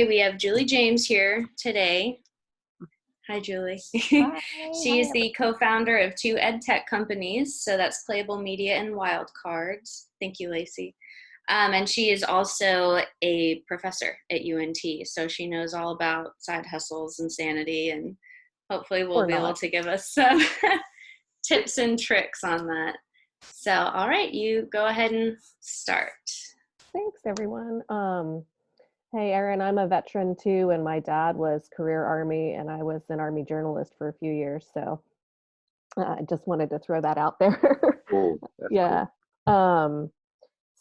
We have Juli James here today. Hi, Juli. Hi, She hi. is the co-founder of two ed tech companies, so that's Playable Media and Wildcards. Thank you, Lacey. And she is also a professor at UNT, so she knows all about side hustles and sanity, and hopefully will Or be able not. to give us some tips and tricks on that. So, all right, you go ahead and start. Thanks, everyone. Hey, Erin, I'm a veteran too, and my dad was career Army, and I was an Army journalist for a few years. So I just wanted to throw that out there. Cool. That's Yeah. cool.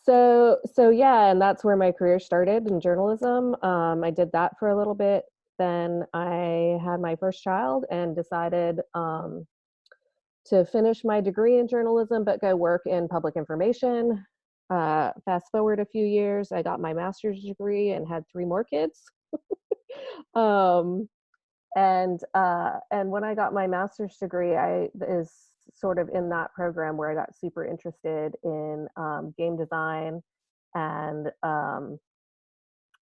So yeah, and that's where my career started in journalism. I did that for a little bit. Then I had my first child and decided to finish my degree in journalism, but go work in public information. Fast forward a few years, I got my master's degree and had 3 more kids. um, and when I got my master's degree, I is sort of in that program where I got super interested in game design and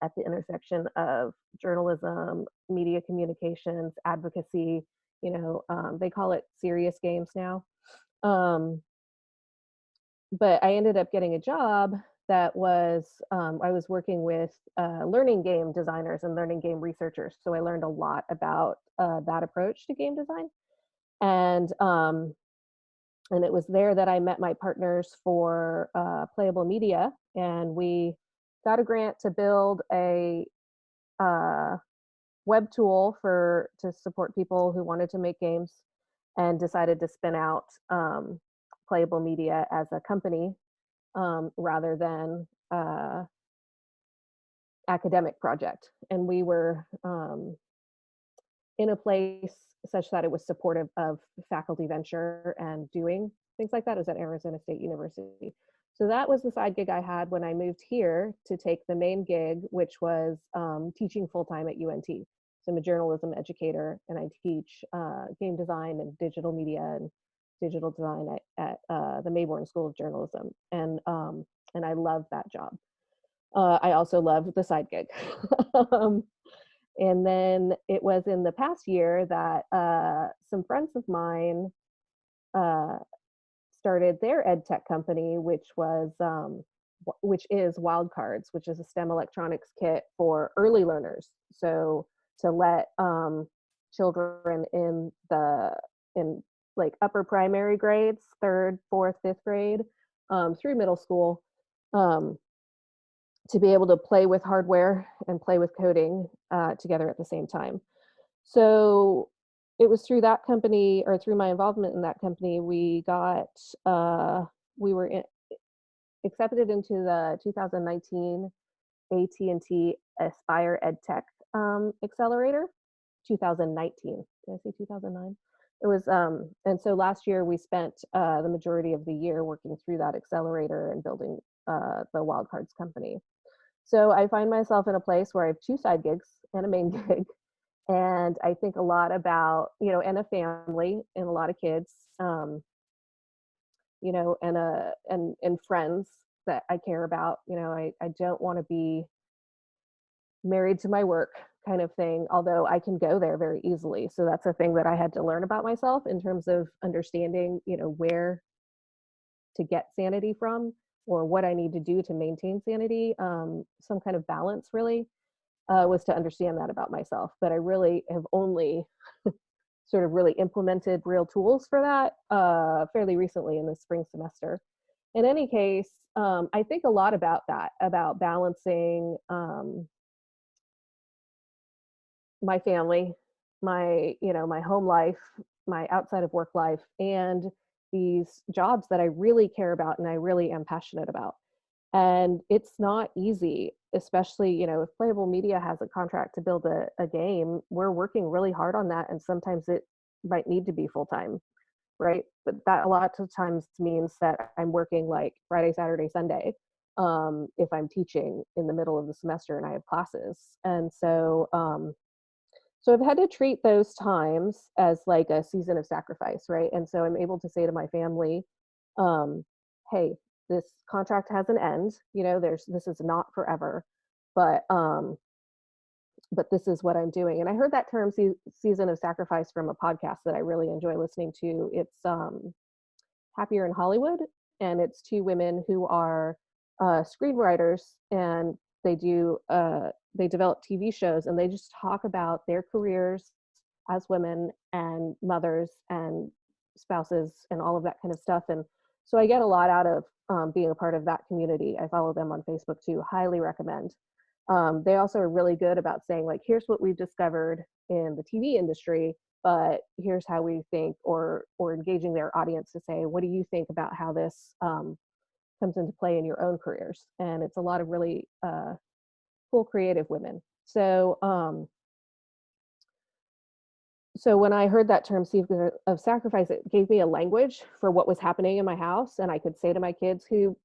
at the intersection of journalism, media communications, advocacy. They call it serious games now. Um, but I ended up getting a job that was I was working with learning game designers and learning game researchers. So I learned a lot about that approach to game design, and um, and it was there that I met my partners for Playable Media, and we got a grant to build a uh, web tool to support people who wanted to make games, and decided to spin out Playable Media as a company rather than academic project. And we were in a place such that it was supportive of faculty venture and doing things like that. It was at Arizona State University. So that was the side gig I had when I moved here to take the main gig, which was teaching full-time at UNT. So I'm a journalism educator, and I teach game design and digital media and digital design at the Mayborn School of Journalism. And I love that job. I also love the side gig. um, and then it was in the past year that some friends of mine uh, started their ed tech company, which is Wildcards, which is a STEM electronics kit for early learners. So to let children in like upper primary grades, third, fourth, fifth grade, through middle school, um, to be able to play with hardware and play with coding together at the same time. So it was through that company, or through my involvement in that company, we were accepted into the 2019 AT&T Aspire EdTech Accelerator. 2019. Did I say 2009? It was, and so last year we spent the majority of the year working through that accelerator and building the Wildcards company. So I find myself in a place where I have 2 side gigs and a main gig. And I think a lot about, and a family and a lot of kids, and friends that I care about. I don't want to be married to my work kind of thing, although I can go there very easily. So that's a thing that I had to learn about myself in terms of understanding, where to get sanity from, or what I need to do to maintain sanity, some kind of balance really, was to understand that about myself. But I really have only sort of really implemented real tools for that fairly recently in the spring semester. In any case, I think a lot about that, about balancing my family, my home life, my outside of work life, and these jobs that I really care about and I really am passionate about. And it's not easy, especially, if Playable Media has a contract to build a game, we're working really hard on that. And sometimes it might need to be full time, right? But that a lot of times means that I'm working like Friday, Saturday, Sunday, if I'm teaching in the middle of the semester and I have classes. And so I've had to treat those times as like a season of sacrifice, right? And so I'm able to say to my family, hey, this contract has an end, this is not forever, but but this is what I'm doing. And I heard that term season of sacrifice from a podcast that I really enjoy listening to. It's Happier in Hollywood, and it's two women who are screenwriters, and they develop TV shows, and they just talk about their careers as women and mothers and spouses and all of that kind of stuff. And so I get a lot out of being a part of that community. I follow them on Facebook too. Highly recommend. They also are really good about saying, like, here's what we've discovered in the TV industry, but here's how we think, or engaging their audience to say, what do you think about how this comes into play in your own careers? And it's a lot of really cool, creative women. So when I heard that term season of sacrifice, it gave me a language for what was happening in my house. And I could say to my kids who,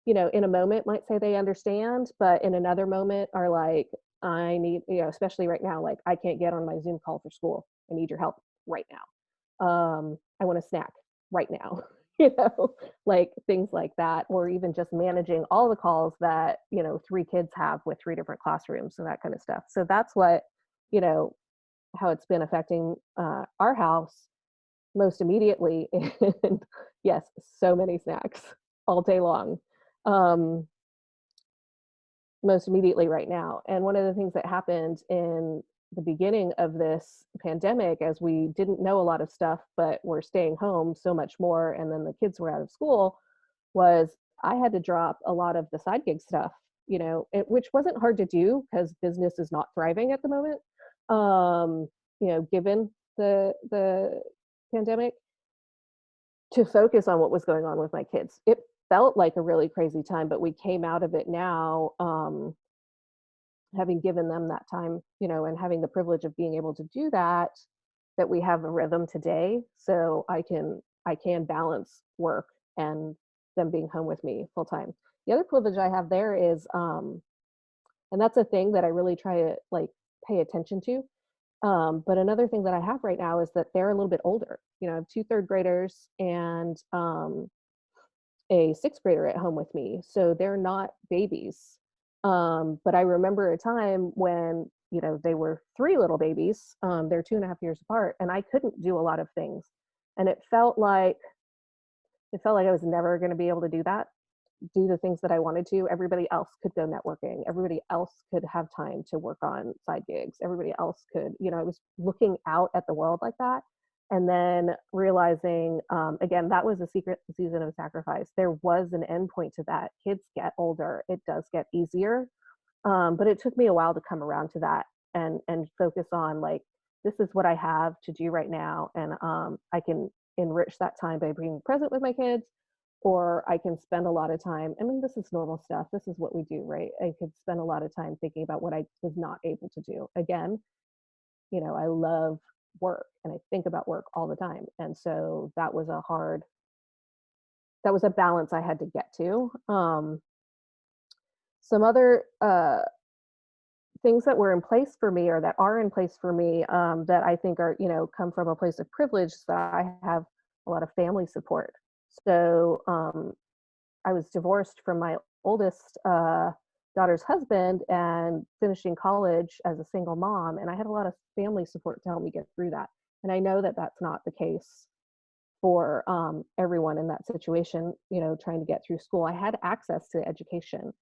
in a moment might say they understand, but in another moment are like, I need, especially right now, like, I can't get on my Zoom call for school. I need your help right now. I want a snack right now, like things like that, or even just managing all the calls that, 3 kids have with 3 different classrooms and that kind of stuff. So that's what, how it's been affecting our house most immediately. And yes, so many snacks all day long. Most immediately right now. And one of the things that happened in the beginning of this pandemic, as we didn't know a lot of stuff, but we're staying home so much more, and then the kids were out of school, was I had to drop a lot of the side gig stuff, which wasn't hard to do because business is not thriving at the moment, given the pandemic, to focus on what was going on with my kids. It felt like a really crazy time, but we came out of it now, having given them that time, and having the privilege of being able to do that, that we have a rhythm today. So I can balance work and them being home with me full time. The other privilege I have there is, and that's a thing that I really try to like pay attention to. But another thing that I have right now is that they're a little bit older. I have 2 third graders and a 6th grader at home with me. So they're not babies. But I remember a time when, they were 3 little babies. They're 2.5 years apart, and I couldn't do a lot of things. And it felt like I was never going to be able to do the things that I wanted to. Everybody else could go networking. Everybody else could have time to work on side gigs. Everybody else could, I was looking out at the world like that. And then realizing, again, that was a secret season of sacrifice. There was an end point to that. Kids get older. It does get easier. But it took me a while to come around to that and focus on, like, this is what I have to do right now. And I can enrich that time by being present with my kids, or I can spend a lot of time. I mean, this is normal stuff. This is what we do, right? I could spend a lot of time thinking about what I was not able to do. Again, I love work and I think about work all the time. And so that was a balance I had to get to. Some other things that were in place for me, or that are in place for me, that I think are, come from a place of privilege, that I have a lot of family support. So I was divorced from my oldest daughter's husband and finishing college as a single mom. And I had a lot of family support to help me get through that. And I know that that's not the case for everyone in that situation, trying to get through school. I had access to education.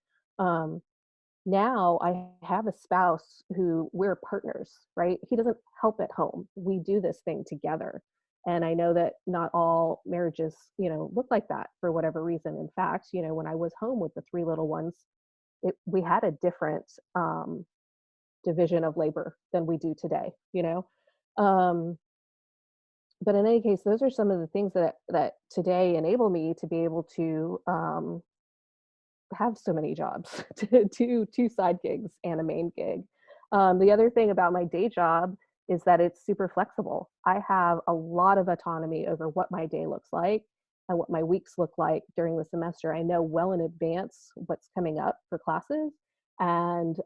Now I have a spouse who we're partners, right? He doesn't help at home. We do this thing together. And I know that not all marriages, look like that for whatever reason. In fact, when I was home with the 3 little ones, we had a different division of labor than we do today, Um, but in any case, those are some of the things that today enable me to be able to have so many jobs, to do 2 side gigs and a main gig. The other thing about my day job is that it's super flexible. I have a lot of autonomy over what my day looks like and what my weeks look like during the semester. I know well in advance what's coming up for classes, and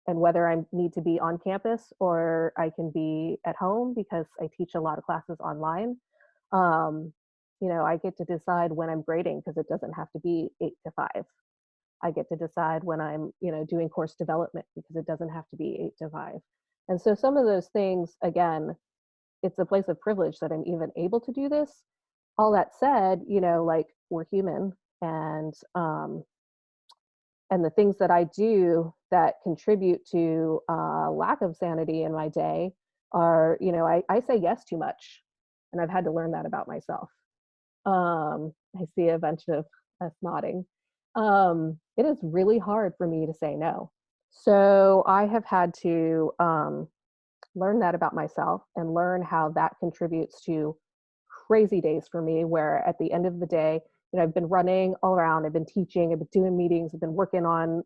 whether I need to be on campus or I can be at home because I teach a lot of classes online. I get to decide when I'm grading because it doesn't have to be 8 to 5. I get to decide when I'm, doing course development because it doesn't have to be 8 to 5. And so some of those things, again, it's a place of privilege that I'm even able to do this. All that said, like we're human, and the things that I do that contribute to lack of sanity in my day are, I say yes too much, and I've had to learn that about myself. I see a bunch of us nodding. It is really hard for me to say no. So I have had to learn that about myself and learn how that contributes to crazy days for me, where at the end of the day, I've been running all around, I've been teaching, I've been doing meetings, I've been working on,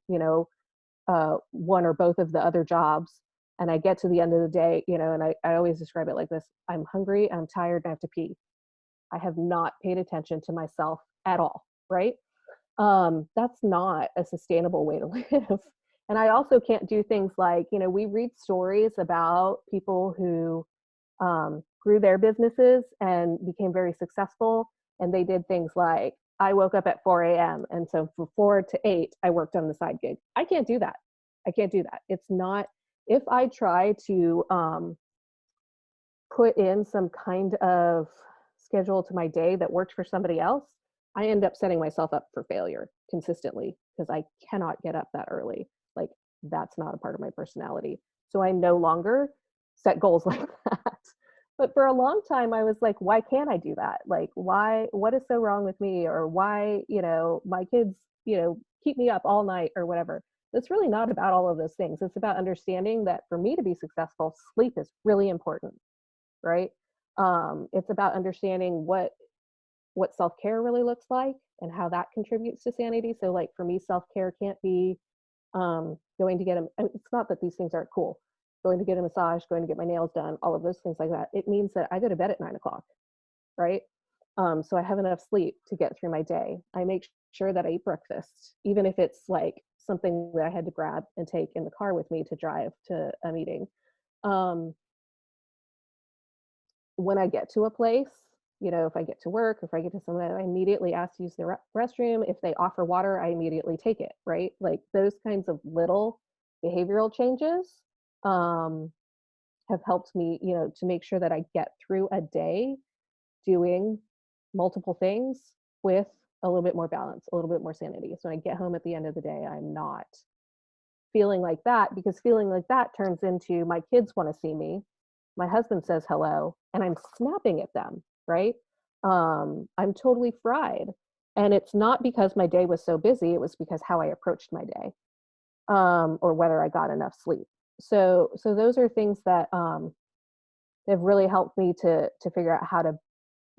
one or both of the other jobs. And I get to the end of the day, and I always describe it like this: I'm hungry, I'm tired, and I have to pee. I have not paid attention to myself at all, right? That's not a sustainable way to live. And I also can't do things like, we read stories about people who grew their businesses and became very successful. And they did things like, I woke up at 4 a.m. And so from 4 to 8, I worked on the side gig. I can't do that. I can't do that. It's not, if I try to put in some kind of schedule to my day that worked for somebody else, I end up setting myself up for failure consistently because I cannot get up that early. Like, that's not a part of my personality. So I no longer set goals like that. But for a long time, I was like, why can't I do that? Like, why, what is so wrong with me? Or why, my kids, keep me up all night or whatever. It's really not about all of those things. It's about understanding that for me to be successful, sleep is really important, right? It's about understanding what self-care really looks like and how that contributes to sanity. So like for me, self-care can't be going to get a, it's not that these things aren't cool, going to get a massage, going to get my nails done, all of those things like that. It means that I go to bed at 9 o'clock, right? So I have enough sleep to get through my day. I make sure that I eat breakfast, even if it's like something that I had to grab and take in the car with me to drive to a meeting. Um, when I get to a place, if I get to work, if I get to somewhere, I immediately ask to use the restroom. If they offer water, I immediately take it, right? Like those kinds of little behavioral changes um, have helped me, to make sure that I get through a day doing multiple things with a little bit more balance, a little bit more sanity. So when I get home at the end of the day, I'm not feeling like that, because feeling like that turns into my kids want to see me, my husband says hello, and I'm snapping at them, right? I'm totally fried. And it's not because my day was so busy, it was because how I approached my day, or whether I got enough sleep. So those are things that have really helped me to figure out how to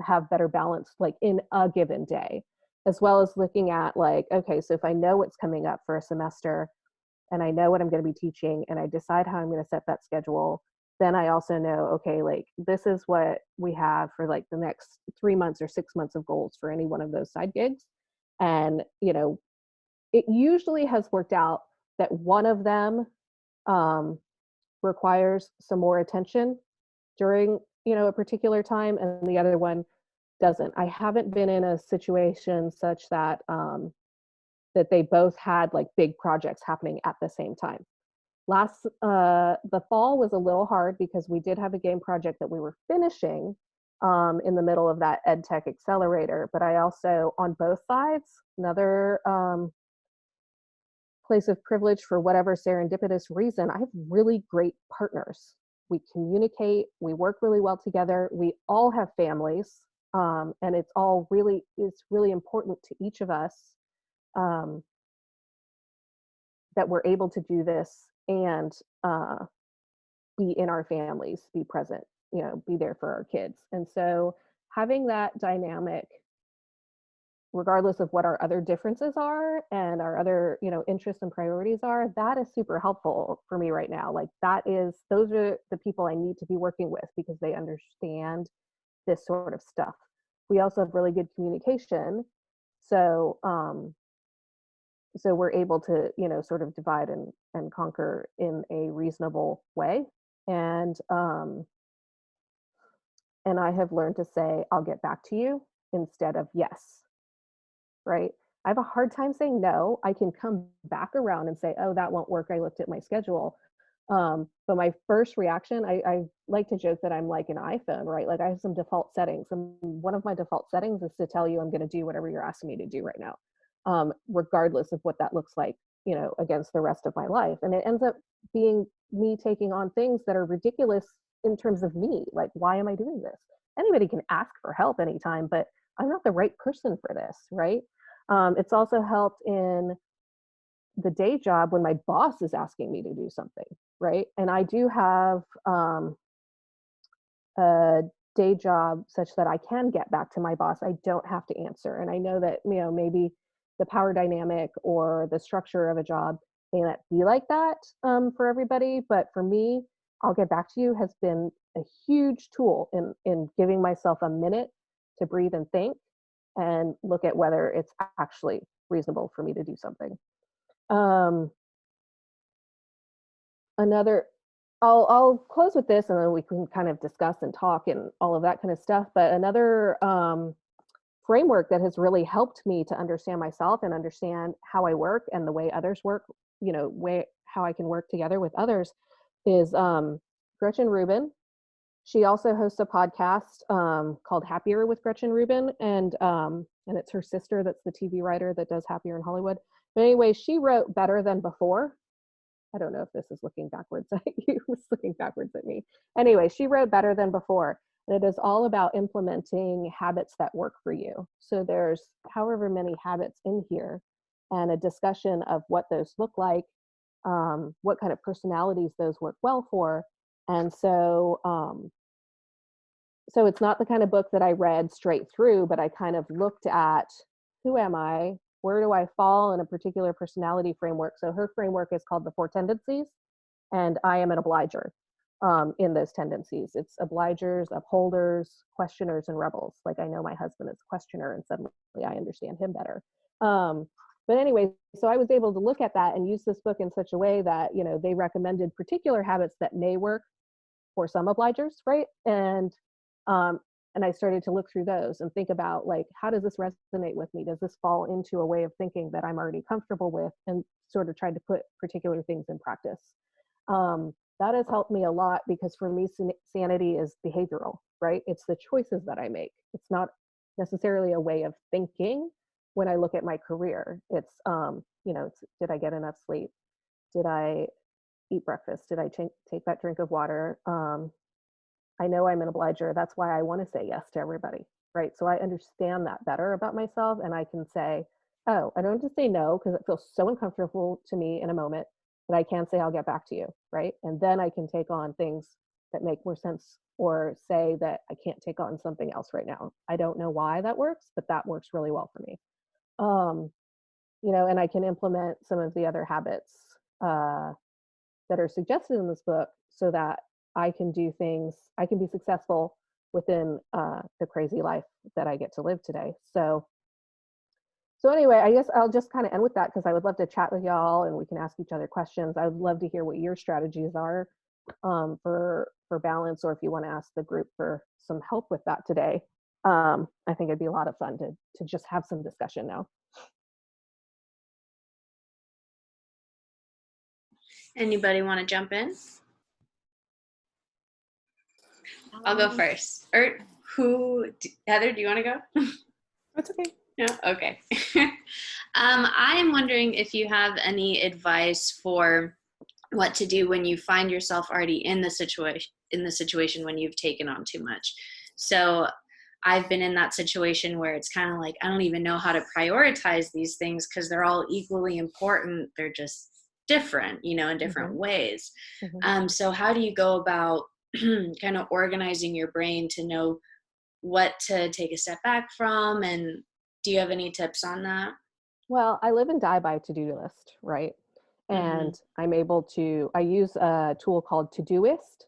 have better balance, like in a given day, as well as looking at like, okay, so if I know what's coming up for a semester and I know what I'm going to be teaching and I decide how I'm going to set that schedule, then I also know, okay, like this is what we have for like the next 3 months or 6 months of goals for any one of those side gigs. And, it usually has worked out that one of them um, requires some more attention during, a particular time, and the other one doesn't. I haven't been in a situation such that that they both had like big projects happening at the same time. The fall was a little hard because we did have a game project that we were finishing in the middle of that ed tech accelerator, but I also, on both sides, another place of privilege, for whatever serendipitous reason, I have really great partners. We communicate, we work really well together, we all have families, and it's really important to each of us um, that we're able to do this and be in our families, be present, be there for our kids. And so having that dynamic, regardless of what our other differences are and our other, interests and priorities are, that is super helpful for me right now. Like those are the people I need to be working with because they understand this sort of stuff. We also have really good communication. So, so we're able to, sort of divide and conquer in a reasonable way. And, and I have learned to say, I'll get back to you instead of yes. Right. I have a hard time saying no. I can come back around and say, oh, that won't work. I looked at my schedule. But my first reaction, I like to joke that I'm like an iPhone, right? Like I have some default settings. And one of my default settings is to tell you I'm going to do whatever you're asking me to do right now, regardless of what that looks like, you know, against the rest of my life. And it ends up being me taking on things that are ridiculous in terms of me. Like, why am I doing this? Anybody can ask for help anytime, but I'm not the right person for this, right? It's also helped in the day job when my boss is asking me to do something, right? And I do have a day job such that I can get back to my boss. I don't have to answer. And I know that, you know, maybe the power dynamic or the structure of a job may not be like that for everybody. But for me, I'll get back to you has been a huge tool in giving myself a minute to breathe and think and look at whether it's actually reasonable for me to do something. Um, another I'll close with this and then we can kind of discuss and talk and all of that kind of stuff. But another framework that has really helped me to understand myself and understand how I work and the way others work, you know, how I can work together with others is Gretchen Rubin. She also hosts a podcast called Happier with Gretchen Rubin, and it's her sister that's the TV writer that does Happier in Hollywood. But anyway, she wrote Better Than Before. I don't know if this is looking backwards at you. It's looking backwards at me. Anyway, she wrote Better Than Before, and it is all about implementing habits that work for you. So there's however many habits in here, and a discussion of what those look like, what kind of personalities those work well for, and so it's not the kind of book that I read straight through, but I kind of looked at who am I, where do I fall in a particular personality framework. So her framework is called the 4 Tendencies, and I am an obliger in those tendencies. It's obligers, upholders, questioners, and rebels. Like I know my husband is a questioner, and suddenly I understand him better. But anyway, so I was able to look at that and use this book in such a way that, you know, they recommended particular habits that may work for some obligers, right? And I started to look through those and think about, like, how does this resonate with me? Does this fall into a way of thinking that I'm already comfortable with, and sort of tried to put particular things in practice. That has helped me a lot because for me, sanity is behavioral, right? It's the choices that I make. It's not necessarily a way of thinking when I look at my career. It's, did I get enough sleep? Did I eat breakfast? Did I take that drink of water? I know I'm an obliger. That's why I want to say yes to everybody, right? So I understand that better about myself, and I can say, oh, I don't have to say no because it feels so uncomfortable to me in a moment, but I can say I'll get back to you, right? And then I can take on things that make more sense, or say that I can't take on something else right now. I don't know why that works, but that works really well for me. And I can implement some of the other habits that are suggested in this book so that I can do things, I can be successful within the crazy life that I get to live today. So anyway, I guess I'll just kind of end with that because I would love to chat with y'all and we can ask each other questions. I would love to hear what your strategies are for balance, or if you want to ask the group for some help with that today. I think it'd be a lot of fun to just have some discussion now. Anybody want to jump in? I'll go first. Or Heather, do you want to go? That's okay. No? Okay. I am wondering if you have any advice for what to do when you find yourself already in the situation when you've taken on too much. So I've been in that situation where it's kind of like, I don't even know how to prioritize these things because they're all equally important. They're just different, in different ways. So how do you go about kind of organizing your brain to know what to take a step back from? And do you have any tips on that? Well, I live and die by to-do list, right? And I use a tool called Todoist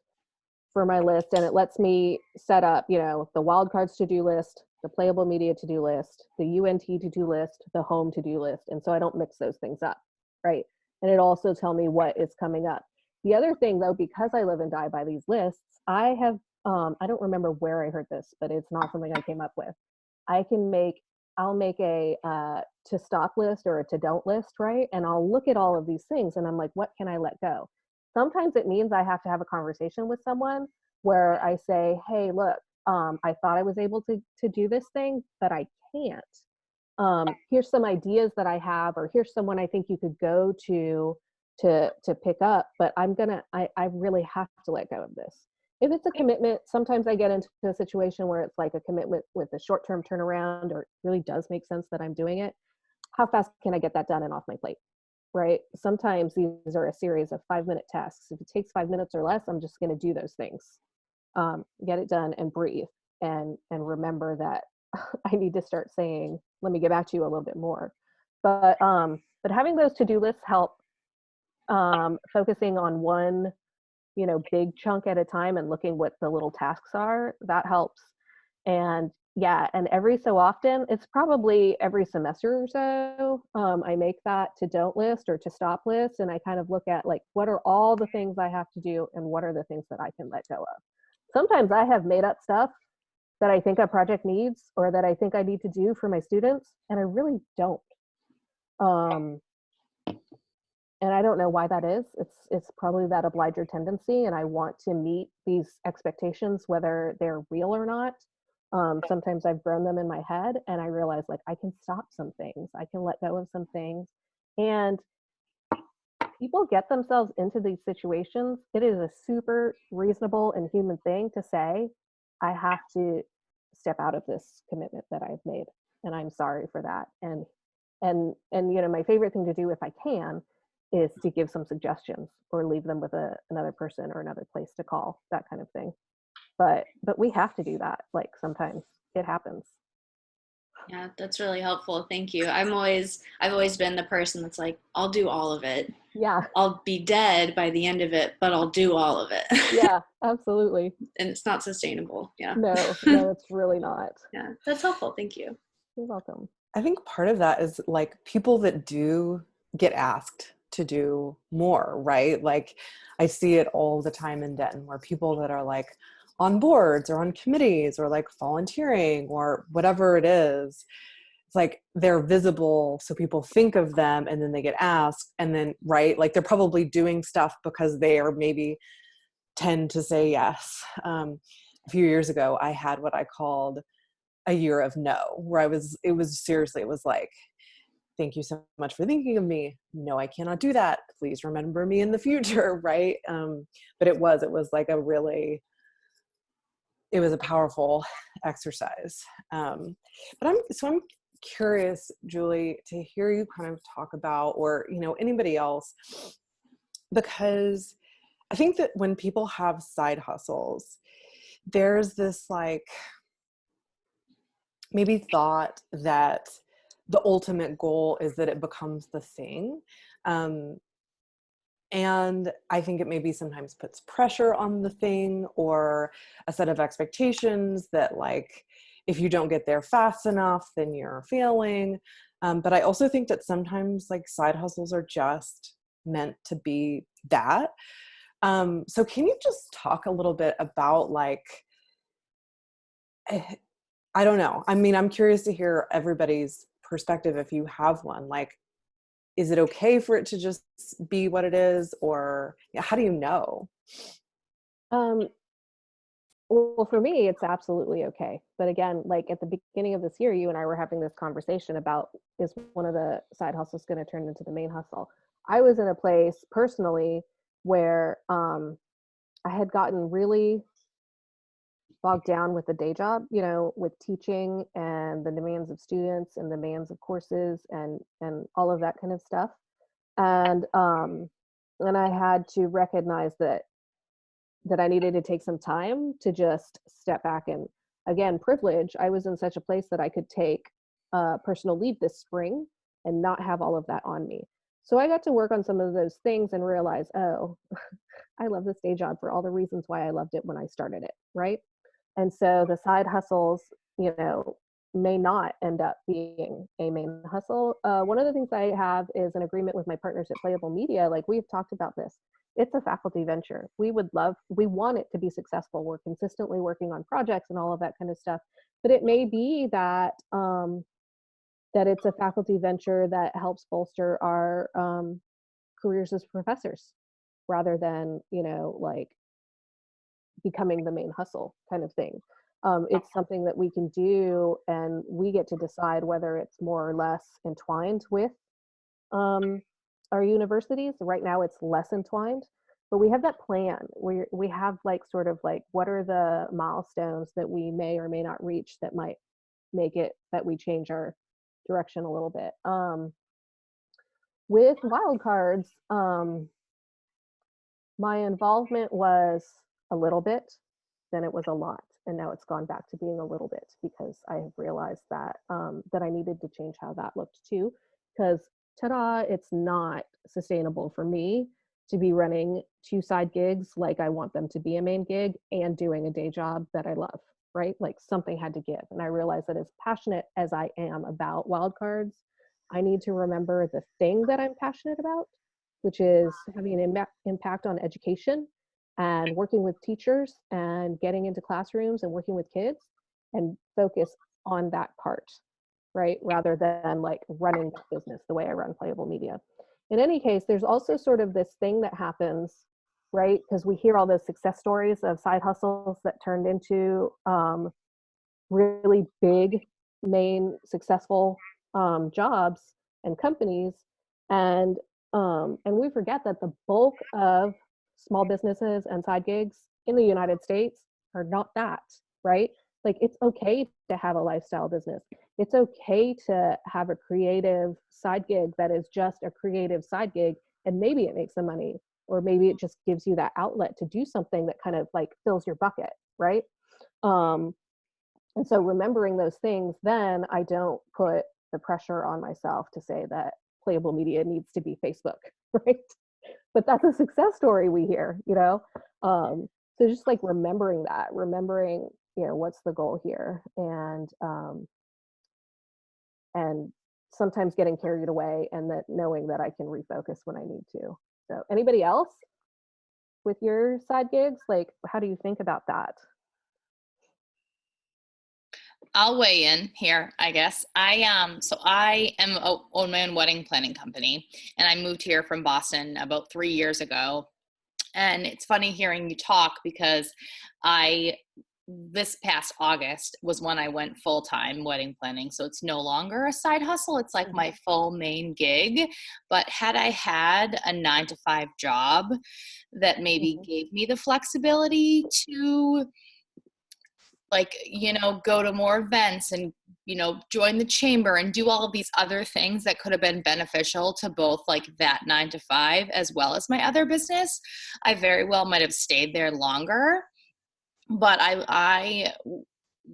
for my list, and it lets me set up, the Wildcards to-do list, the Playable Media to-do list, the UNT to-do list, the home to-do list. And so I don't mix those things up, right? And it also tells me what is coming up. The other thing, though, because I live and die by these lists, I have, I don't remember where I heard this, but it's not something I came up with. I'll make a to stop list or a to don't list, right? And I'll look at all of these things and I'm like, what can I let go? Sometimes it means I have to have a conversation with someone where I say, hey, look, I thought I was able to do this thing, but I can't. Here's some ideas that I have, or here's someone I think you could go to pick up, but I really have to let go of this. If it's a commitment, sometimes I get into a situation where it's like a commitment with a short-term turnaround, or it really does make sense that I'm doing it. How fast can I get that done and off my plate, right? Sometimes these are a series of 5-minute tasks. If it takes 5 minutes or less, I'm just going to do those things. Get it done and breathe and remember that I need to start saying, let me get back to you a little bit more. But having those to-do lists help, focusing on one, big chunk at a time and looking what the little tasks are, that helps. And yeah, and every so often, it's probably every semester or so, I make that to don't list or to stop list. And I kind of look at like, what are all the things I have to do and what are the things that I can let go of? Sometimes I have made up stuff that I think a project needs or that I think I need to do for my students, and I really don't. Um, and I don't know why that is. It's probably that obliger tendency, and I want to meet these expectations whether they're real or not. Sometimes I've grown them in my head, and I realize like I can stop some things, I can let go of some things, and people get themselves into these situations. It is a super reasonable and human thing to say, I have to step out of this commitment that I've made, and I'm sorry for that. And my favorite thing to do if I can is to give some suggestions or leave them with another person or another place to call, that kind of thing. But we have to do that. Like sometimes it happens. Yeah, that's really helpful. Thank you. I've always been the person that's like, I'll do all of it. Yeah. I'll be dead by the end of it, but I'll do all of it. Yeah, absolutely. And it's not sustainable. Yeah. No, it's really not. Yeah, that's helpful. Thank you. You're welcome. I think part of that is like people that do get asked to do more, right? Like I see it all the time in Denton where people that are like on boards or on committees or like volunteering or whatever it is, it's like they're visible so people think of them and then they get asked and then, right? Like they're probably doing stuff because they are maybe tend to say yes. A few years ago, I had what I called a year of no, where it was like, thank you so much for thinking of me. No, I cannot do that. Please remember me in the future. Right. But it was like it was a powerful exercise. But I'm curious, Julie, to hear you kind of talk about, or, anybody else, because I think that when people have side hustles, there's this like, maybe thought that the ultimate goal is that it becomes the thing. And I think it maybe sometimes puts pressure on the thing or a set of expectations that like, if you don't get there fast enough, then you're failing. But I also think that sometimes like side hustles are just meant to be that. So can you just talk a little bit about like, I don't know. I mean, I'm curious to hear everybody's perspective if you have one. Like, is it okay for it to just be what it is? Or how do you know? Well, for me, it's absolutely okay. But again, like at the beginning of this year, you and I were having this conversation about, is one of the side hustles going to turn into the main hustle? I was in a place personally where I had gotten really bogged down with the day job, with teaching and the demands of students and demands of courses and all of that kind of stuff. And I had to recognize that I needed to take some time to just step back. And again, privilege, I was in such a place that I could take personal leave this spring and not have all of that on me. So I got to work on some of those things and realize, oh, I love this day job for all the reasons why I loved it when I started it, right? And so the side hustles, may not end up being a main hustle. One of the things I have is an agreement with my partners at Playable Media. Like we've talked about this. It's a faculty venture. We want it to be successful. We're consistently working on projects and all of that kind of stuff. But it may be that that it's a faculty venture that helps bolster our careers as professors rather than, you know, like becoming the main hustle kind of thing. It's something that we can do, and we get to decide whether it's more or less entwined with our universities. Right now it's less entwined, but we have that plan. We have like sort of like, what are the milestones that we may or may not reach that might make it that we change our direction a little bit. With wildcards, my involvement was a little bit, then it was a lot, and now it's gone back to being a little bit because I have realized that that I needed to change how that looked too. Because ta-da, it's not sustainable for me to be running 2 side gigs like I want them to be a main gig and doing a day job that I love, right? Like something had to give. And I realized that as passionate as I am about wildcards, I need to remember the thing that I'm passionate about, which is having an impact on education and working with teachers and getting into classrooms and working with kids, and focus on that part, right? Rather than like running the business the way I run Playable Media. In any case, there's also sort of this thing that happens, right? Because we hear all those success stories of side hustles that turned into really big, main successful jobs and companies, and we forget that the bulk of small businesses and side gigs in the United States are not that, right? Like it's okay to have a lifestyle business. It's okay to have a creative side gig that is just a creative side gig, and maybe it makes some money, or maybe it just gives you that outlet to do something that kind of like fills your bucket, right? And so remembering those things, then I don't put the pressure on myself to say that Playable Media needs to be Facebook, right? But that's a success story we hear, you know? So just like remembering, you know, what's the goal here, and sometimes getting carried away, and that knowing that I can refocus when I need to. So anybody else with your side gigs, like how do you think about that? I'll weigh in here, I guess. So I own my own wedding planning company, and I moved here from Boston about 3 years ago. And it's funny hearing you talk because this past August was when I went full-time wedding planning. So it's no longer a side hustle. It's like my full main gig. But had I had a 9-to-5 job that maybe gave me the flexibility to, like, you know, go to more events and, you know, join the chamber and do all of these other things that could have been beneficial to both like that 9-to-5 as well as my other business, I very well might have stayed there longer. But I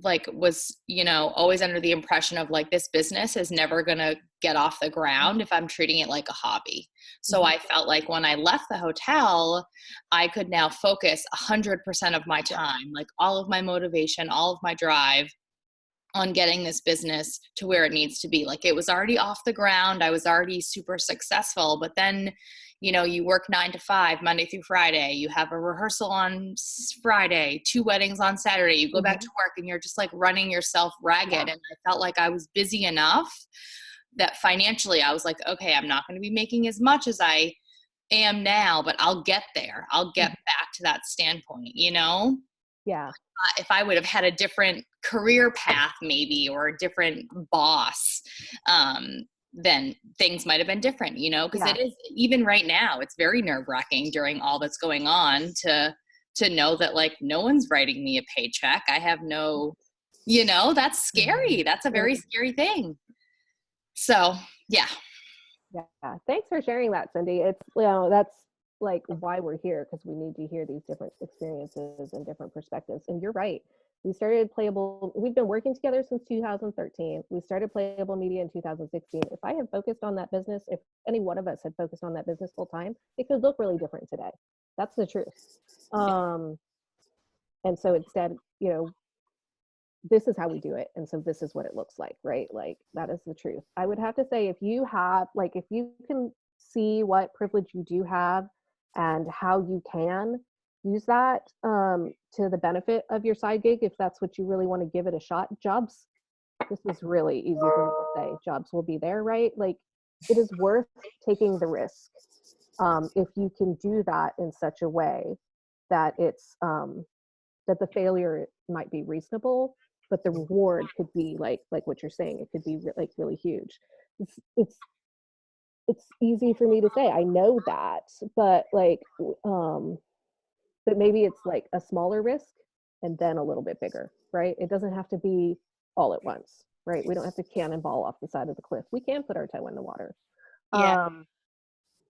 like was, you know, always under the impression of like, this business is never going to get off the ground if I'm treating it like a hobby. So I felt like when I left the hotel, I could now focus 100% of my time, like all of my motivation, all of my drive on getting this business to where it needs to be. Like it was already off the ground. I was already super successful, but then, you know, you work 9-to-5, Monday through Friday, you have a rehearsal on Friday, 2 weddings on Saturday, you go back to work, and you're just like running yourself ragged. And I felt like I was busy enough that financially I was like, okay, I'm not going to be making as much as I am now, but I'll get there. I'll get back to that standpoint, you know? Yeah. If I would have had a different career path maybe, or a different boss, then things might have been different, you know, because it is, even right now, it's very nerve-wracking during all that's going on to know that like no one's writing me a paycheck. I have no, you know, that's scary. That's a very scary thing. So, yeah. Yeah. Thanks for sharing that, Cindy. It's, you know, that's like why we're here, because we need to hear these different experiences and different perspectives. And you're right. We've been working together since 2013. We started Playable Media in 2016. If I had focused on that business, if any one of us had focused on that business full time, it could look really different today. That's the truth. And so instead, you know, this is how we do it. And so this is what it looks like, right? Like that is the truth. I would have to say, if you can see what privilege you do have and how you can use that to the benefit of your side gig, if that's what you really want to give it a shot. Jobs this is really easy for me to say, jobs will be there, right? Like, it is worth taking the risk if you can do that in such a way that it's that the failure might be reasonable, but the reward could be like what you're saying, it could be like really huge. It's easy for me to say, I know that, but like but maybe it's like a smaller risk and then a little bit bigger, right? It doesn't have to be all at once, right? We don't have to cannonball off the side of the cliff. We can put our toe in the water. Yeah.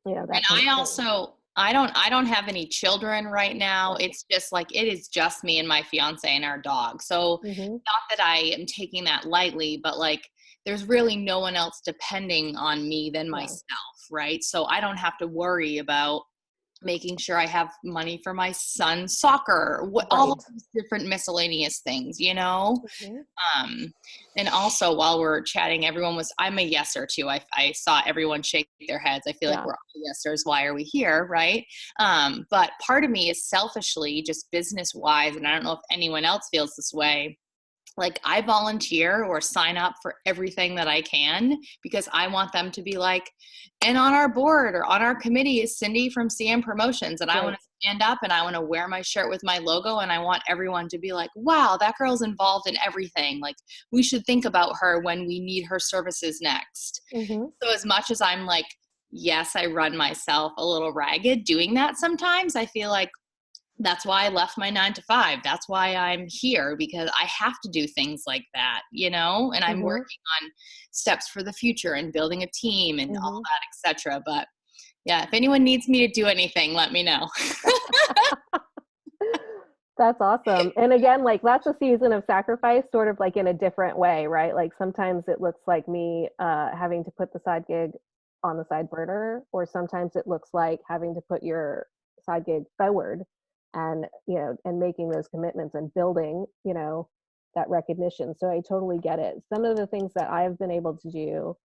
Yeah, that And kind I of thing. also, I don't have any children right now. It's just like, it is just me and my fiance and our dog. So not that I am taking that lightly, but like, there's really no one else depending on me than myself, right? So I don't have to worry about making sure I have money for my son's soccer, all of these different miscellaneous things, you know? And also while we're chatting, I'm a yeser too. I saw everyone shake their heads. I feel like we're all yesers. Why are we here? Right. But part of me is selfishly, just business wise, and I don't know if anyone else feels this way. Like, I volunteer or sign up for everything that I can because I want them to be like, and on our board or on our committee is Cindy from CM Promotions. And I want to stand up and I want to wear my shirt with my logo. And I want everyone to be like, wow, that girl's involved in everything. Like, we should think about her when we need her services next. So as much as I'm like, yes, I run myself a little ragged doing that sometimes, I feel like, that's why I left my 9-to-5. That's why I'm here, because I have to do things like that, you know, and I'm working on steps for the future and building a team and all that, etc. But yeah, if anyone needs me to do anything, let me know. That's awesome. And again, like, that's a season of sacrifice, sort of like in a different way, right? Like, sometimes it looks like me having to put the side gig on the side burner, or sometimes it looks like having to put your side gig forward and, you know, and making those commitments and building, you know, that recognition. So I totally get it. Some of the things that I've been able to do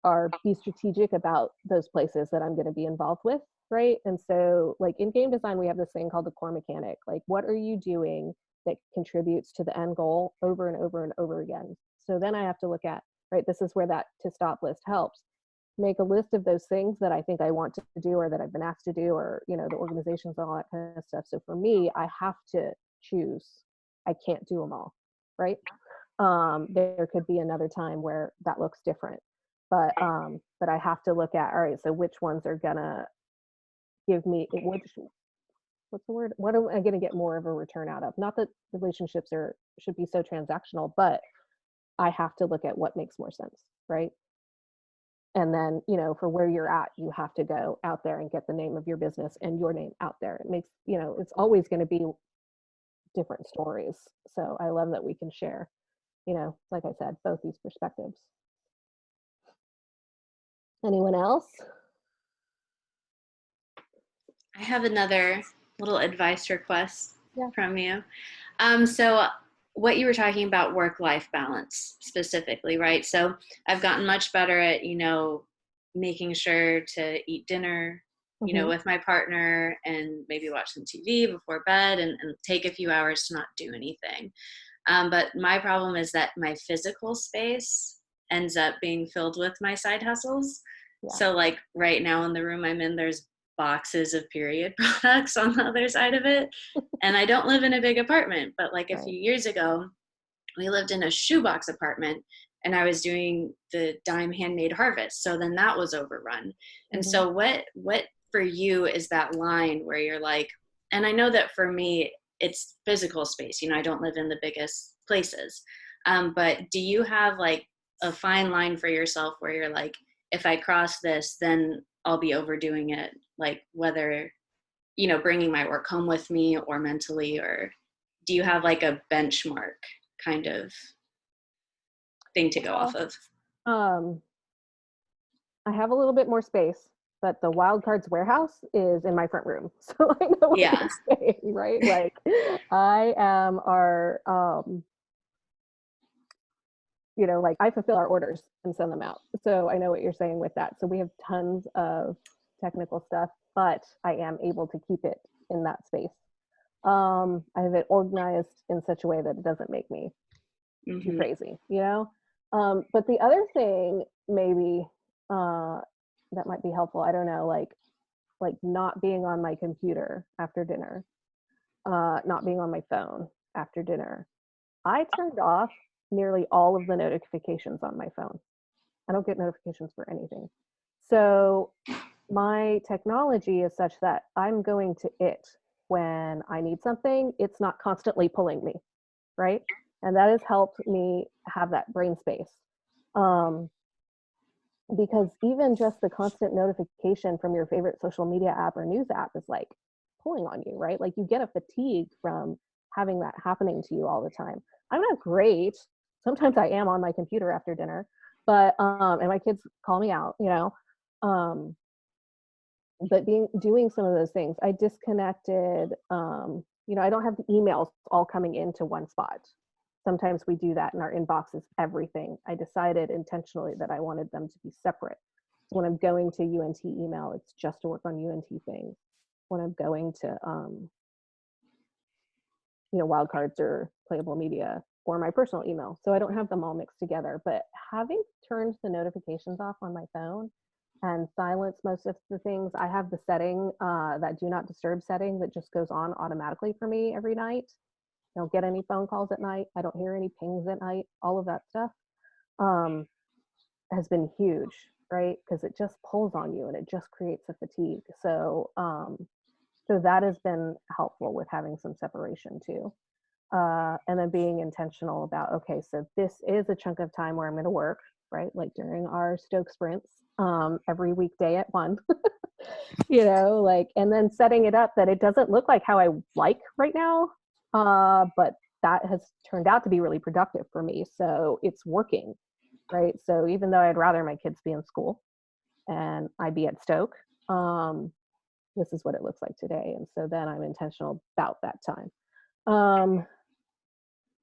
are be strategic about those places that I'm going to be involved with, right? And so, like, in game design, we have this thing called the core mechanic. Like, what are you doing that contributes to the end goal over and over and over again? So then I have to look at, right, this is where that to stop list helps. Make a list of those things that I think I want to do, or that I've been asked to do, or, you know, the organizations and all that kind of stuff. So for me, I have to choose. I can't do them all, right? There could be another time where that looks different, but I have to look at, all right, so which ones are gonna give me, what's the word? What am I gonna get more of a return out of? Not that relationships should be so transactional, but I have to look at what makes more sense, right? And then, you know, for where you're at, you have to go out there and get the name of your business and your name out there. It makes, you know, it's always going to be different stories. So I love that we can share, you know, like I said, both these perspectives. Anyone else? I have another little advice request from you. So what you were talking about, work-life balance specifically, right? So I've gotten much better at, you know, making sure to eat dinner, you know, with my partner, and maybe watch some TV before bed, and take a few hours to not do anything. But my problem is that my physical space ends up being filled with my side hustles. So like right now in the room I'm in, there's boxes of period products on the other side of it. And I don't live in a big apartment, but like a few years ago, we lived in a shoebox apartment, and I was doing the dime handmade harvest. So then that was overrun. And so what for you is that line where you're like, and I know that for me, it's physical space, you know, I don't live in the biggest places. But do you have like a fine line for yourself where you're like, if I cross this, then I'll be overdoing it, like whether, you know, bringing my work home with me or mentally, or do you have like a benchmark kind of thing to go off of? I have a little bit more space, but the Wildcards warehouse is in my front room. So I know what you're saying, right? Like, I am our, you know, like, I fulfill our orders and send them out. So I know what you're saying with that. So we have tons of technical stuff, but I am able to keep it in that space. I have it organized in such a way that it doesn't make me too crazy, you know? But the other thing maybe that might be helpful, I don't know, like not being on my computer after dinner, not being on my phone after dinner. I turned off nearly all of the notifications on my phone. I don't get notifications for anything. So my technology is such that I'm going to it when I need something. It's not constantly pulling me, right? And that has helped me have that brain space. Because even just the constant notification from your favorite social media app or news app is like pulling on you, right? Like you get a fatigue from having that happening to you all the time. I'm not great. Sometimes I am on my computer after dinner, but and my kids call me out, you know. But doing some of those things, I disconnected. You know, I don't have the emails all coming into one spot. Sometimes we do that, and our inbox is everything. I decided intentionally that I wanted them to be separate. So when I'm going to UNT email, it's just to work on UNT things. When I'm going to, you know, Wildcards or Playable Media, or my personal email, so I don't have them all mixed together. But having turned the notifications off on my phone and silence most of the things, I have the setting, that do not disturb setting, that just goes on automatically for me every night. I don't get any phone calls at night. I don't hear any pings at night. All of that stuff has been huge, right? Because it just pulls on you and it just creates a fatigue. So, so that has been helpful with having some separation too. And then being intentional about, okay, so this is a chunk of time where I'm going to work, right? Like during our Stoke sprints, every weekday at 1, you know, like, and then setting it up that it doesn't look like how I like right now. But that has turned out to be really productive for me. So it's working, right? So even though I'd rather my kids be in school and I be at Stoke, this is what it looks like today. And so then I'm intentional about that time.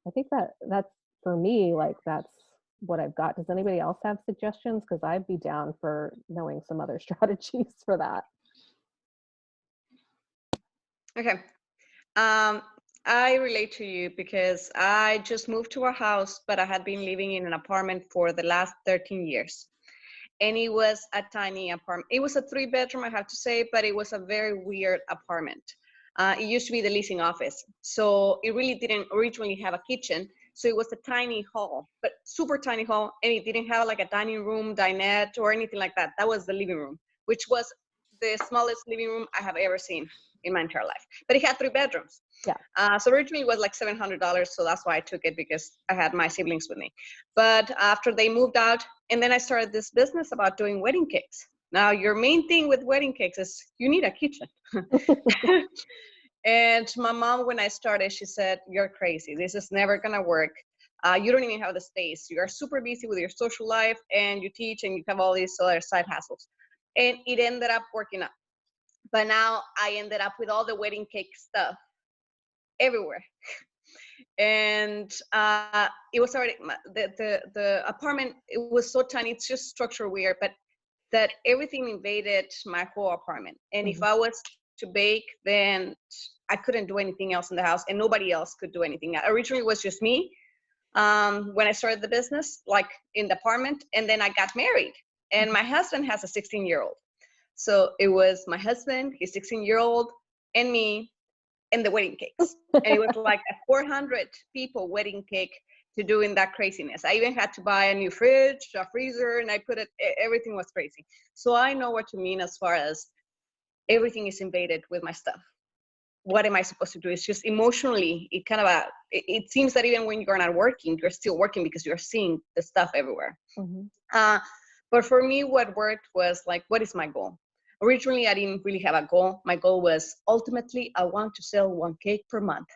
I think that's for me, like that's what I've got. Does anybody else have suggestions? Because I'd be down for knowing some other strategies for that. Okay. I relate to you because I just moved to a house, but I had been living in an apartment for the last 13 years. And it was a tiny apartment. It was a 3-bedroom, I have to say, but it was a very weird apartment. It used to be the leasing office. So it really didn't originally have a kitchen. So it was a tiny hall, but super tiny hall. And it didn't have like a dining room, dinette, or anything like that. That was the living room, which was the smallest living room I have ever seen in my entire life. But it had 3 bedrooms. Yeah. So originally it was like $700. So that's why I took it, because I had my siblings with me. But after they moved out, and then I started this business about doing wedding cakes. Now, your main thing with wedding cakes is you need a kitchen. And my mom, when I started, she said, "You're crazy. This is never going to work. You don't even have the space. You are super busy with your social life, and you teach, and you have all these other side hustles." And it ended up working out. But now I ended up with all the wedding cake stuff everywhere. And it was already, the apartment, it was so tiny, it's just structure weird, but that everything invaded my whole apartment. And if I was to bake, then I couldn't do anything else in the house, and nobody else could do anything. Originally it was just me when I started the business, like in the apartment, and then I got married, and my husband has a 16-year-old. So it was my husband, his 16-year-old, and me, and the wedding cakes. And it was like a 400 people wedding cake to doing that craziness. I even had to buy a new fridge, a freezer, and I put it, everything was crazy. So I know what you mean as far as everything is invaded with my stuff. What am I supposed to do? It's just emotionally, it kind of, it seems that even when you're not working, you're still working because you're seeing the stuff everywhere. But for me, what worked was like, what is my goal? Originally, I didn't really have a goal. My goal was ultimately, I want to sell 1 cake per month,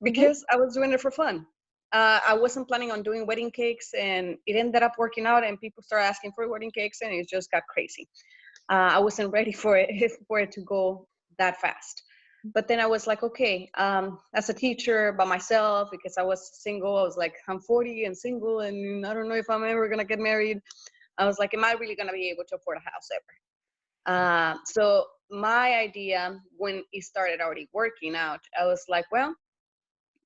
because I was doing it for fun. I wasn't planning on doing wedding cakes, and it ended up working out, and people started asking for wedding cakes, and it just got crazy. I wasn't ready for it to go that fast. But then I was like, okay, as a teacher by myself, because I was single, I was like, I'm 40 and single, and I don't know if I'm ever gonna get married. I was like, am I really gonna be able to afford a house ever? So my idea, when it started already working out, I was like, well,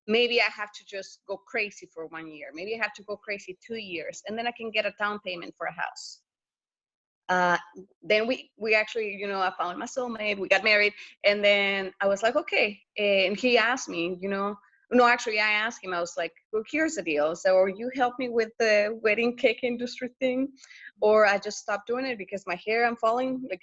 maybe I have to just go crazy for 1 year. Maybe I have to go crazy 2 years, and then I can get a down payment for a house. Then we actually, you know, I found my soulmate, we got married, and then I was like, okay. And he asked me, you know, no, actually I asked him, I was like, well, here's the deal. So, or you help me with the wedding cake industry thing, or I just stopped doing it because my hair,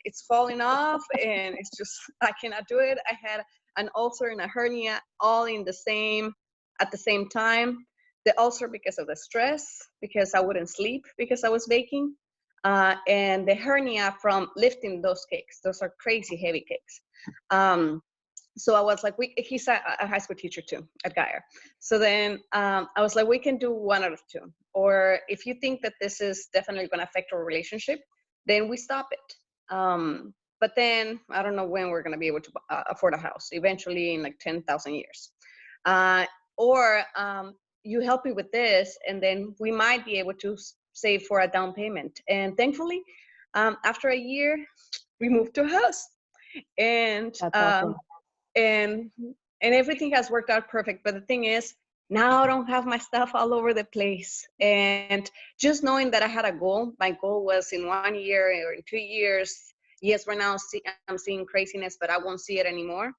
it's falling off, and it's just, I cannot do it. I had an ulcer and a hernia all at the same time. The ulcer because of the stress, because I wouldn't sleep because I was baking. And the hernia from lifting those cakes. Those are crazy heavy cakes. So I was like, he's a high school teacher too at Geyer. So then I was like, we can do one out of two. Or if you think that this is definitely going to affect our relationship, then we stop it. But then I don't know when we're going to be able to afford a house, eventually in like 10,000 years. Or you help me with this, and then we might be able to save for a down payment. And thankfully, after a year, we moved to a house, and Awesome. and everything has worked out perfect. But the thing is, now I don't have my stuff all over the place. And just knowing that I had a goal, my goal was in 1 year or in 2 years. Yes, right now I'm seeing craziness, but I won't see it anymore.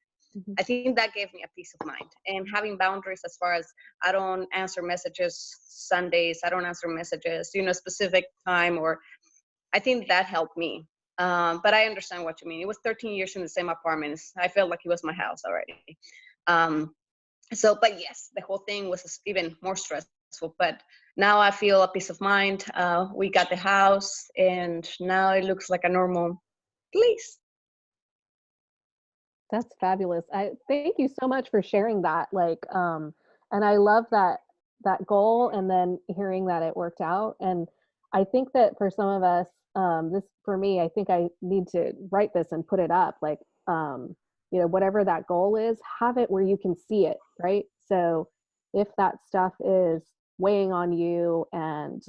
I think that gave me a peace of mind, and having boundaries as far as I don't answer messages Sundays, I don't answer messages, you know, specific time, or I think that helped me. But I understand what you mean. It was 13 years in the same apartment. I felt like it was my house already. But yes, the whole thing was even more stressful, but now I feel a peace of mind. We got the house, and now it looks like a normal place. That's fabulous. I thank you so much for sharing that. And I love that goal, and then hearing that it worked out. And I think that for some of us, this for me, I think I need to write this and put it up. You know, whatever that goal is, have it where you can see it, right? So if that stuff is weighing on you, and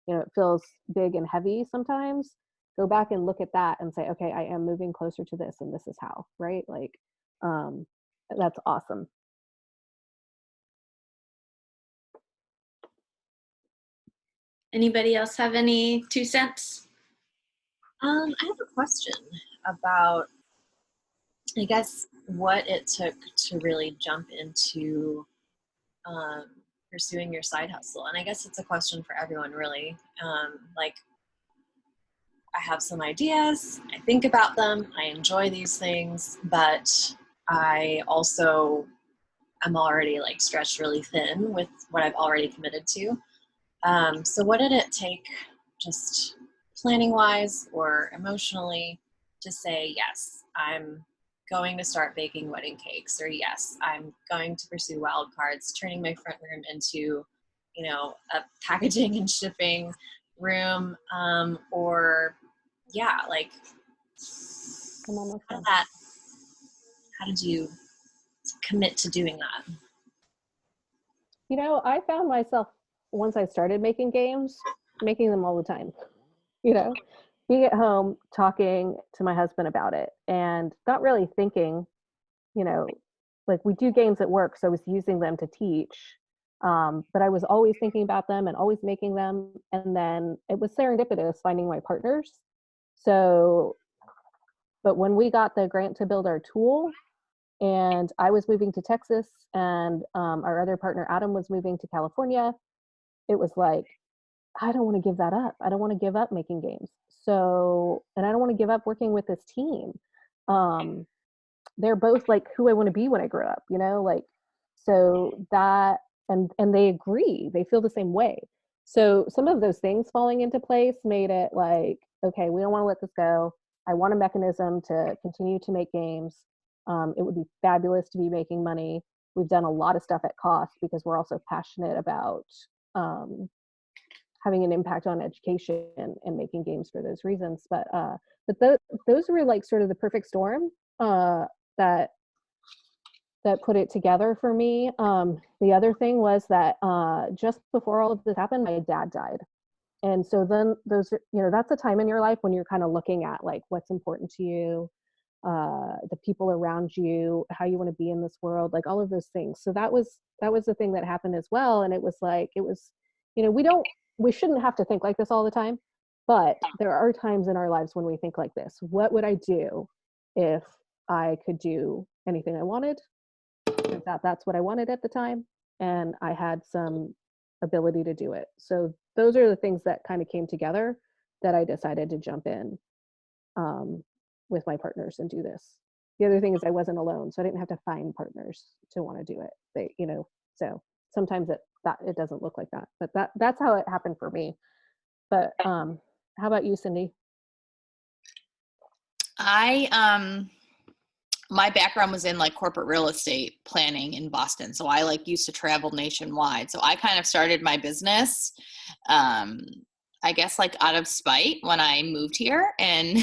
you know, it feels big and heavy sometimes, go back and look at that and say, okay, I am moving closer to this, and this is how, right? That's awesome. Anybody else have any 2 cents? I have a question about, I guess, what it took to really jump into pursuing your side hustle. And I guess it's a question for everyone, really. I have some ideas, I think about them, I enjoy these things, but I also am already stretched really thin with what I've already committed to. So what did it take, just planning wise or emotionally, to say, yes, I'm going to start baking wedding cakes, or yes, I'm going to pursue Wildcards, turning my front room into, you know, a packaging and shipping room, or yeah, I'm almost done. how did you commit to doing that? You know, I found myself, once I started making games, making them all the time. You know, being at home, talking to my husband about it, and not really thinking, you know, we do games at work, so I was using them to teach. But I was always thinking about them and always making them. And then it was serendipitous finding my partners. So, but when we got the grant to build our tool, and I was moving to Texas, and our other partner, Adam, was moving to California, it was like, I don't want to give that up. I don't want to give up making games. So, and I don't want to give up working with this team. They're both who I want to be when I grow up, you know, so that, and they agree, they feel the same way. So some of those things falling into place made it okay, we don't want to let this go. I want a mechanism to continue to make games. It would be fabulous to be making money. We've done a lot of stuff at cost because we're also passionate about having an impact on education and making games for those reasons. But those were sort of the perfect storm that put it together for me. The other thing was that just before all of this happened, my dad died. And so then that's a time in your life when you're kind of looking at what's important to you. the people around you, how you want to be in this world, like all of those things. So that was the thing that happened as well. And it was, we shouldn't have to think like this all the time, but there are times in our lives when we think like this. What would I do if I could do anything I wanted? That's what I wanted at the time, and I had some ability to do it. So those are the things that kind of came together that I decided to jump in with my partners and do this. The other thing is I wasn't alone, so I didn't have to find partners to want to do it. So sometimes it doesn't look like that, but that's how it happened for me. But how about you, Cindy? My background was in like corporate real estate planning in Boston. So I used to travel nationwide. So I kind of started my business, I guess out of spite when I moved here, and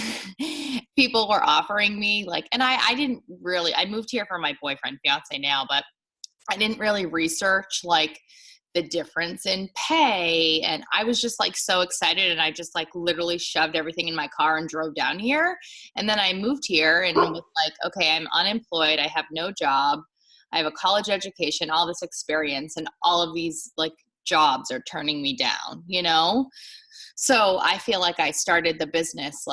people were offering me and I moved here for my boyfriend, fiance now, but I didn't really research the difference in pay. And I was just so excited, and I just literally shoved everything in my car and drove down here. And then I moved here and was okay, I'm unemployed. I have no job. I have a college education, all this experience, and all of these jobs are turning me down, So I feel like I started the business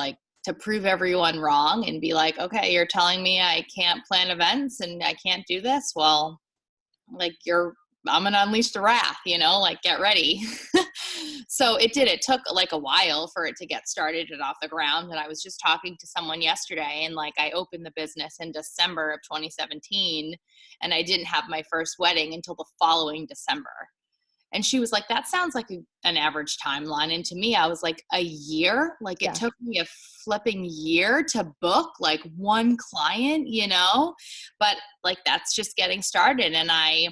to prove everyone wrong and be okay, you're telling me I can't plan events and I can't do this. Well, I'm going to unleash the wrath, get ready. So it took a while for it to get started and off the ground. And I was just talking to someone yesterday, and I opened the business in December of 2017, and I didn't have my first wedding until the following December. And she was like, that sounds like an average timeline. And to me, I was a year, it took me a flipping year to book one client, but that's just getting started. And I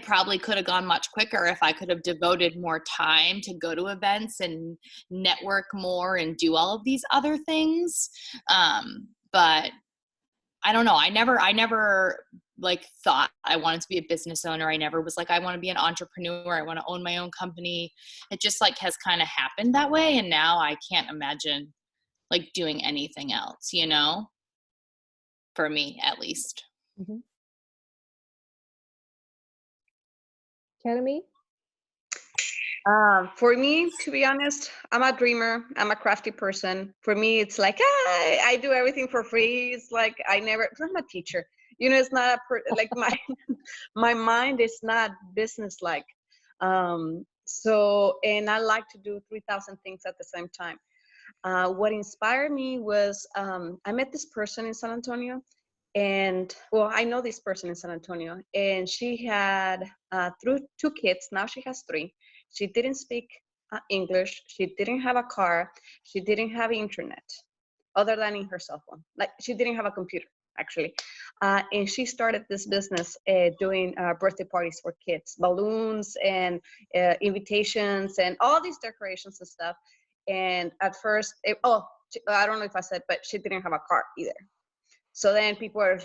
probably could have gone much quicker if I could have devoted more time to go to events and network more and do all of these other things. But I don't know. I never thought I wanted to be a business owner. I never was I want to be an entrepreneur. I want to own my own company. It just has kind of happened that way. And now I can't imagine doing anything else, for me at least. Mm-hmm. Academy? For me, to be honest, I'm a dreamer. I'm a crafty person. For me, it's I do everything for free. It's I'm a teacher. It's not my mind is not business-like. So, and I like to do 3,000 things at the same time. What inspired me was I met this person in San Antonio. And I know this person in San Antonio, and she had through 2 kids. Now she has 3. She didn't speak English. She didn't have a car. She didn't have internet other than in her cell phone. She didn't have a computer, actually. And she started this business doing birthday parties for kids, balloons and invitations and all these decorations and stuff. And at first, I don't know if I said, but she didn't have a car either. So then people are,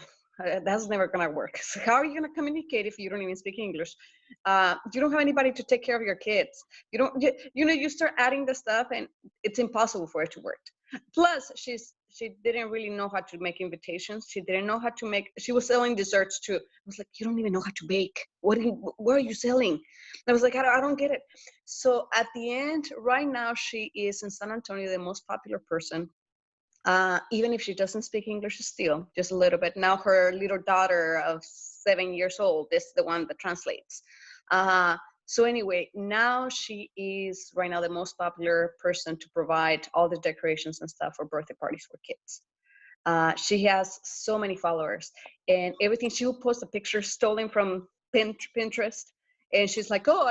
that's never going to work. So how are you going to communicate if you don't even speak English? You don't have anybody to take care of your kids. You start adding the stuff, and it's impossible for it to work. Plus, she didn't really know how to make invitations. She didn't know how to make, she was selling desserts too. I was like, you don't even know how to bake. What are you selling? And I was like, I don't get it. So at the end, right now, she is in San Antonio, the most popular person. Even if she doesn't speak English still, just a little bit. Now her little daughter of 7 years old is the one that translates. So anyway, now she is right now the most popular person to provide all the decorations and stuff for birthday parties for kids. She has so many followers, and everything, she will post a picture stolen from Pinterest. And she's like, oh,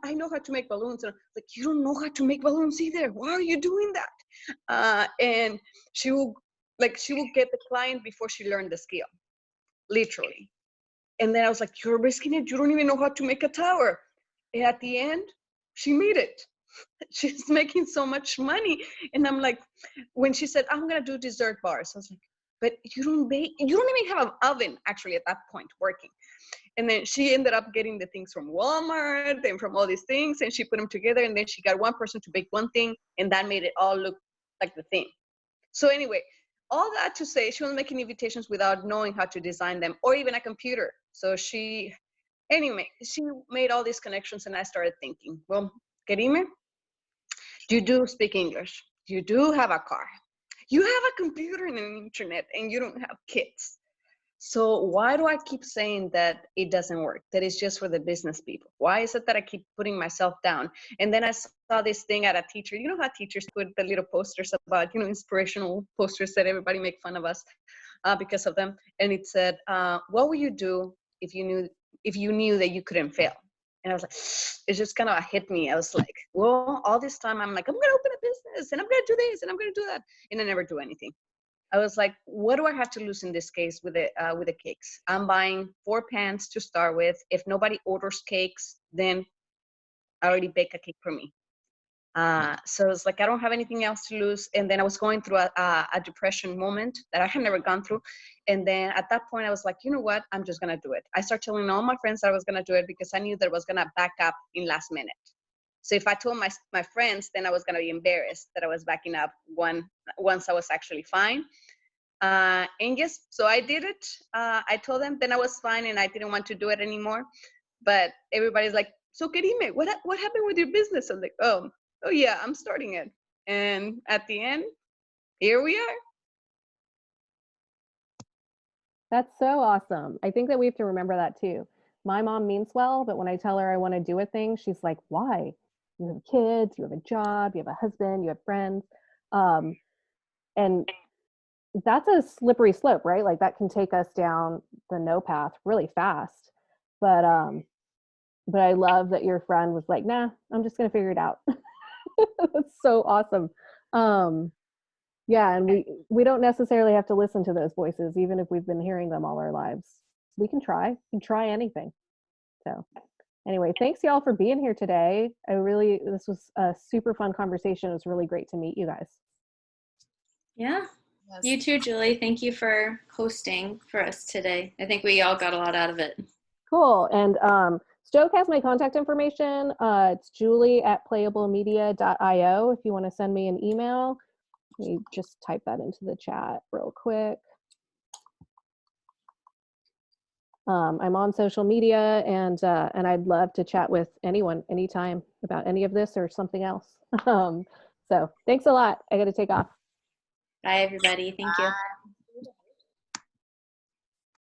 I know how to make balloons. And I'm like, you don't know how to make balloons either. Why are you doing that? And she will get the client before she learned the skill, literally. And then I was like, you're risking it. You don't even know how to make a tower. And at the end, she made it. She's making so much money. And I'm like, when she said, I'm going to do dessert bars, I was like, but you don't even have an oven actually at that point working. And then she ended up getting the things from Walmart and from all these things, and she put them together, and then she got one person to bake one thing, and that made it all look like the thing. So anyway, all that to say, she was making invitations without knowing how to design them or even a computer. So anyway, she made all these connections, and I started thinking, well, Karime, you do speak English. You do have a car. You have a computer and an internet, and you don't have kids. So why do I keep saying that it doesn't work? That it's just for the business people? Why is it that I keep putting myself down? And then I saw this thing at a teacher. You know how teachers put the little posters about, inspirational posters that everybody make fun of us because of them. And it said, what would you do if you knew that you couldn't fail? And I was like, it just kind of hit me. I was like, well, all this time I'm like, I'm going to open a business and I'm going to do this and I'm going to do that. And I never do anything. I was like, what do I have to lose in this case with the cakes? I'm buying 4 pans to start with. If nobody orders cakes, then I already bake a cake for me. So it's like, I don't have anything else to lose. And then I was going through a depression moment that I had never gone through. And then at that point I was like, you know what? I'm just going to do it. I started telling all my friends that I was going to do it because I knew that I was going to back up in last minute. So if I told my friends, then I was going to be embarrassed that I was backing up once I was actually fine. And yes, so I did it. I told them then I was fine and I didn't want to do it anymore. But everybody's like, so Karime, what happened with your business? I'm like, oh yeah, I'm starting it. And at the end, here we are. That's so awesome. I think that we have to remember that too. My mom means well, but when I tell her I want to do a thing, she's like, why? You have kids, you have a job, you have a husband, you have friends. And that's a slippery slope, right? Like that can take us down the no path really fast. But I love that your friend was like, nah, I'm just going to figure it out. That's so awesome. Yeah, and we don't necessarily have to listen to those voices, even if we've been hearing them all our lives. We can try anything. So anyway, thanks y'all for being here today. This was a super fun conversation. It was really great to meet you guys. Yeah. Yes. You too, Julie. Thank you for hosting for us today. I think we all got a lot out of it. Cool. And Stoke has my contact information. It's julie@playablemedia.io if you want to send me an email. Let me just type that into the chat real quick. I'm on social media, and I'd love to chat with anyone anytime about any of this or something else. So thanks a lot. I got to take off. Bye, everybody. Thank you.